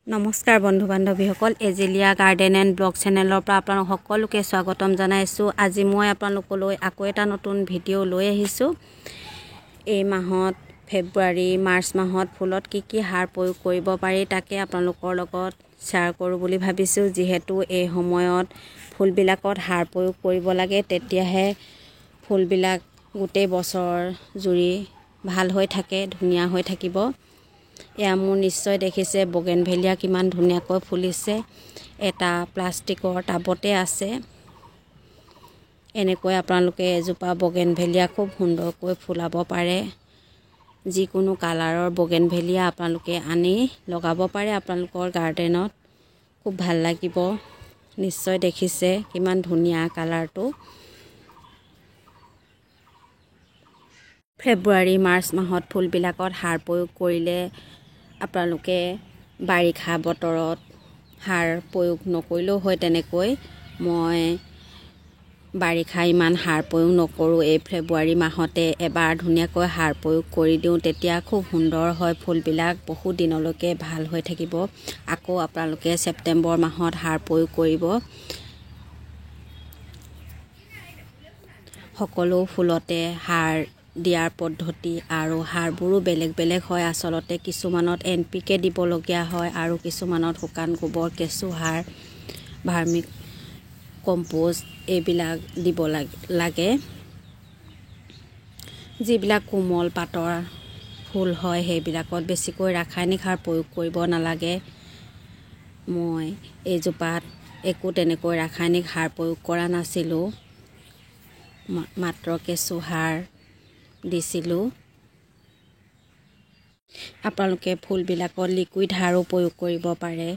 নমস্কাৰ বন্ধু বান্ধৱীসকল, এজেলিয়া garden and blog চেনেলৰ পৰা আপোনালোক সকলোকে স্বাগতম জনাইছোঁ। আজি মই আপোনালোকলৈ আকৌ এটা নতুন ভিডিঅ' লৈ আহিছোঁ। এই মাহত ফেব্ৰুৱাৰী মাৰ্চ মাহত ফুলত কি কি সাৰ প্ৰয়োগ কৰিব পাৰি তাকে আপোনালোকৰ লগত শ্বেয়াৰ কৰোঁ বুলি ভাবিছোঁ। যিহেতু এই সময়ত ফুলবিলাকত সাৰ প্ৰয়োগ কৰিব লাগে, তেতিয়াহে ফুলবিলাক গোটেই বছৰ জুৰি ভাল হৈ থাকে, ধুনীয়া হৈ থাকিব। এয়া মোৰ নিশ্চয় দেখিছে বগেনভেলিয়া কিমান ধুনীয়াকৈ ফুলিছে। এটা প্লাষ্টিকৰ টাবতে আছে। এনেকৈ আপোনালোকে এজোপা বগেনভেলিয়া খুব সুন্দৰকৈ ফুলাব পাৰে। যিকোনো কালাৰৰ বগেনভেলিয়া আপোনালোকে আনি লগাব পাৰে আপোনালোকৰ গাৰ্ডেনত, খুব ভাল লাগিব। নিশ্চয় দেখিছে কিমান ধুনীয়া কালাৰটো। ফেব্ৰুৱাৰী মাৰ্চ মাহত ফুলবিলাকত সাৰ প্ৰয়োগ কৰিলে আপোনালোকে বাৰিষা বতৰত সাৰ প্ৰয়োগ নকৰিলেও হয়। তেনেকৈ মই বাৰিষা ইমান সাৰ প্ৰয়োগ নকৰোঁ। এই ফেব্ৰুৱাৰী মাহতে এবাৰ ধুনীয়াকৈ সাৰ প্ৰয়োগ কৰি দিওঁ, তেতিয়া খুব সুন্দৰ হয় ফুলবিলাক, বহুত দিনলৈকে ভাল হৈ থাকিব। আকৌ আপোনালোকে ছেপ্টেম্বৰ মাহত সাৰ প্ৰয়োগ কৰিব। সকলো ফুলতে সাৰ দিয়াৰ পদ্ধতি আৰু সাৰবোৰো বেলেগ বেলেগ হয়। আচলতে কিছুমানত NPK দিবলগীয়া হয় আৰু কিছুমানত শুকান গোবৰ, কেঁচু সাৰ, ভাৰ্মি কম্পোষ্ট এইবিলাক দিব লাগে। যিবিলাক কোমল পাতৰ ফুল হয় সেইবিলাকত বেছিকৈ ৰাসায়নিক সাৰ প্ৰয়োগ কৰিব নালাগে। মই এইজোপাত একো তেনেকৈ ৰাসায়নিক সাৰ প্ৰয়োগ কৰা নাছিলোঁ, মাত্ৰ কেঁচু সাৰ দিছিলোঁ। আপোনালোকে ফুলবিলাকত লিকুইড সাৰো প্ৰয়োগ কৰিব পাৰে।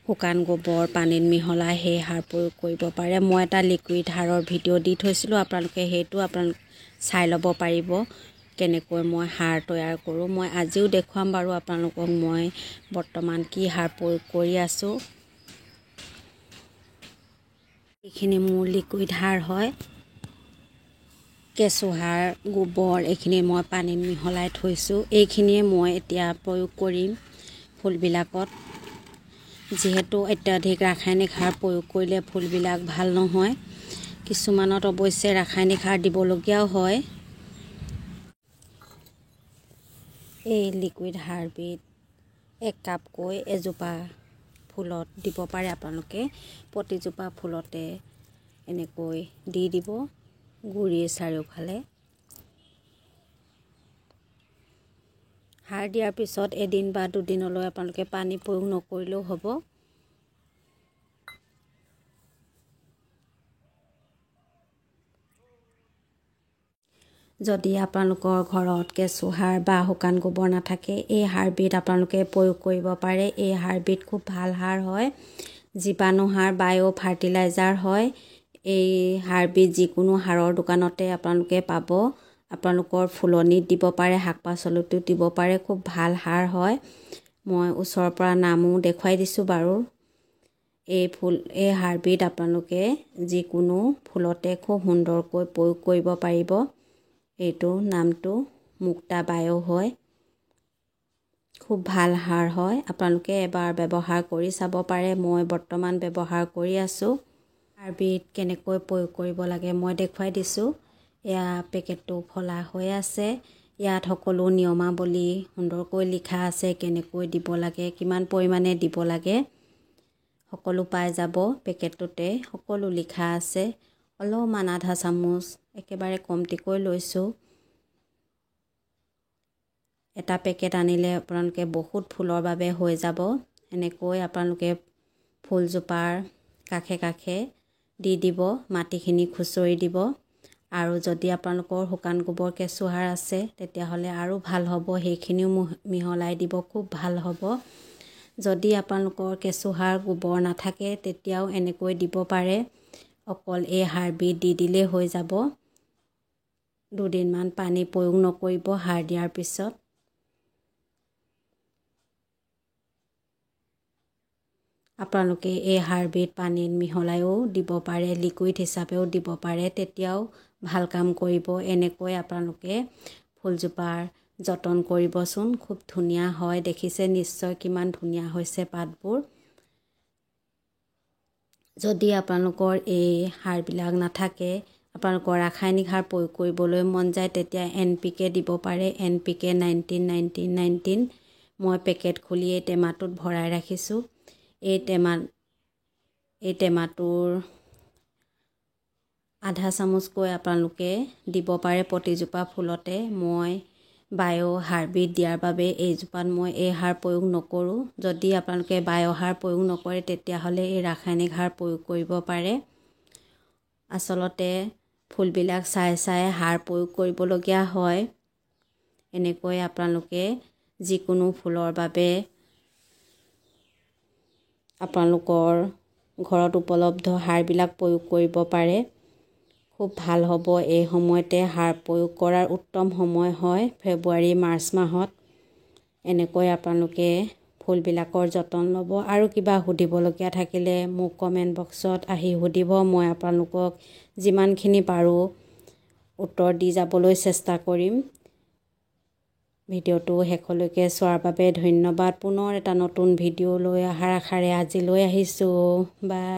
শুকান গোবৰ পানীত মিহলাই সেই সাৰ প্ৰয়োগ কৰিব পাৰে। মই এটা লিকুইড সাৰৰ ভিডিঅ' দি থৈছিলোঁ, আপোনালোকে সেইটো চাই ল'ব পাৰিব কেনেকৈ মই সাৰ তৈয়াৰ কৰোঁ। মই আজিও দেখুৱাম বাৰু আপোনালোকক মই বৰ্তমান কি সাৰ প্ৰয়োগ কৰি আছোঁ। এইখিনি মোৰ লিকুইড সাৰ হয়। কেঁচু সাৰ, গোবৰ এইখিনি মই পানীত মিহলাই থৈছোঁ। এইখিনিয়ে মই এতিয়া প্ৰয়োগ কৰিম ফুলবিলাকত। যিহেতু অত্যাধিক ৰাসায়নিক সাৰ প্ৰয়োগ কৰিলে ফুলবিলাক ভাল নহয়। কিছুমানত অৱশ্যে ৰাসায়নিক সাৰ দিবলগীয়াও হয়। এই লিকুইড সাৰবিধ 1 কাপকৈ এজোপা ফুলত দিব পাৰে আপোনালোকে। প্ৰতিজোপা ফুলতে এনেকৈ দি দিব গুৰিৰ চাৰিওফালে। সাৰ দিয়াৰ পিছত এদিন বা দুদিনলৈ আপোনালোকে পানী প্ৰয়োগ নকৰিলেও হ'ব। যদি আপোনালোকৰ ঘৰত কেঁচু সাৰ বা শুকান গোবৰ নাথাকে, এই সাৰবিধ আপোনালোকে প্ৰয়োগ কৰিব পাৰে। এই সাৰবিধ খুব ভাল সাৰ হয়, জীৱাণু সাৰ, বায়' ফাৰ্টিলাইজাৰ হয়। এই সাৰবিধ যিকোনো সাৰৰ দোকানতে আপোনালোকে পাব। আপোনালোকৰ ফুলনিত দিব পাৰে, শাক পাচলিতো দিব পাৰে। খুব ভাল সাৰ হয়। মই ওচৰৰ পৰা নামো দেখুৱাই দিছোঁ বাৰু। এই সাৰবিধ আপোনালোকে যিকোনো ফুলতে খুব সুন্দৰকৈ প্ৰয়োগ কৰিব পাৰিব। এইটো নামটো মুক্তা বায়' হয়। খুব ভাল সাৰ হয়। আপোনালোকে এবাৰ ব্যৱহাৰ কৰি চাব পাৰে। মই বৰ্তমান ব্যৱহাৰ কৰি আছোঁ। সাৰবিধ কেনেকৈ প্ৰয়োগ কৰিব লাগে মই দেখুৱাই দিছোঁ। এয়া পেকেটটো ফলা হৈ আছে। ইয়াত সকলো নিয়মাৱলী সুন্দৰকৈ লিখা আছে, কেনেকৈ দিব লাগে, কিমান পৰিমাণে দিব লাগে, সকলো পাই যাব। পেকেটটোতে সকলো লিখা আছে। অলপমান আধা চামুচ একেবাৰে কমটিকৈ লৈছোঁ। এটা পেকেট আনিলে আপোনালোকে বহুত ফুলৰ বাবে হৈ যাব। এনেকৈ আপোনালোকে ফুলজোপাৰ কাষে কাষে দি দিব, মাটিখিনি খুচৰি দিব। আৰু যদি আপোনালোকৰ শুকান গোবৰ, কেঁচু সাৰ আছে তেতিয়াহ'লে আৰু ভাল হ'ব, সেইখিনিও মিহলাই দিব, খুব ভাল হ'ব। যদি আপোনালোকৰ কেঁচু সাৰ, গোবৰ নাথাকে তেতিয়াও এনেকৈ দিব পাৰে। অকল এই সাৰবিধ দি দিলেই হৈ যাব। দুদিনমান পানী প্ৰয়োগ নকৰিব সাৰ দিয়াৰ পিছত। আপোনালোকে এই সাৰবিধ পানীত মিহলাইও দিব পাৰে, লিকুইড হিচাপেও দিব পাৰে, তেতিয়াও ভাল কাম কৰিব। এনেকৈ আপোনালোকে ফুলজোপাৰ যতন কৰিবচোন, খুব ধুনীয়া হয়। দেখিছে নিশ্চয় কিমান ধুনীয়া হৈছে পাতবোৰ। যদি আপোনালোকৰ এই সাৰবিলাক নাথাকে, আপোনালোকৰ ৰাসায়নিক সাৰ প্ৰয়োগ কৰিবলৈ মন যায়, তেতিয়া NPK দিব পাৰে। NPK 19-19-19 মই পেকেট খুলি এই টেমাটোত ভৰাই ৰাখিছোঁ। এই টেমাটোৰ আধা চামুচকৈ আপোনালোকে দিব পাৰে প্ৰতিজোপা ফুলতে। মই বায়'হাৰবিট দিয়াৰ বাবে এইজোপাত মই এই সাৰ প্ৰয়োগ নকৰোঁ। যদি আপোনালোকে বায়'সাৰ প্ৰয়োগ নকৰে, তেতিয়াহ'লে এই ৰাসায়নিক সাৰ প্ৰয়োগ কৰিব পাৰে। আচলতে ফুলবিলাক চাই চাই সাৰ প্ৰয়োগ কৰিবলগীয়া হয়। এনেকৈ আপোনালোকে যিকোনো ফুলৰ বাবে আপোনালোকৰ ঘৰত উপলব্ধ সাৰবিলাক প্ৰয়োগ কৰিব পাৰে। খুব ভাল হ'ব। এই সময়তে সাৰ প্ৰয়োগ কৰাৰ উত্তম সময় হয় ফেব্ৰুৱাৰী মাৰ্চ মাহত। এনেকৈ আপোনালোকে ফুলবিলাকৰ যতন ল'ব। আৰু কিবা সুধিবলগীয়া থাকিলে মোক কমেণ্ট বক্সত আহি সুধিব। মই আপোনালোকক যিমানখিনি পাৰোঁ উত্তৰ দি যাবলৈ চেষ্টা কৰিম। ভিডিঅ'টো শেষলৈকে চোৱাৰ বাবে ধন্যবাদ। পুনৰ এটা নতুন ভিডিঅ' লৈ অহাৰ আশাৰে আজিলৈ আহিছোঁ। বাই।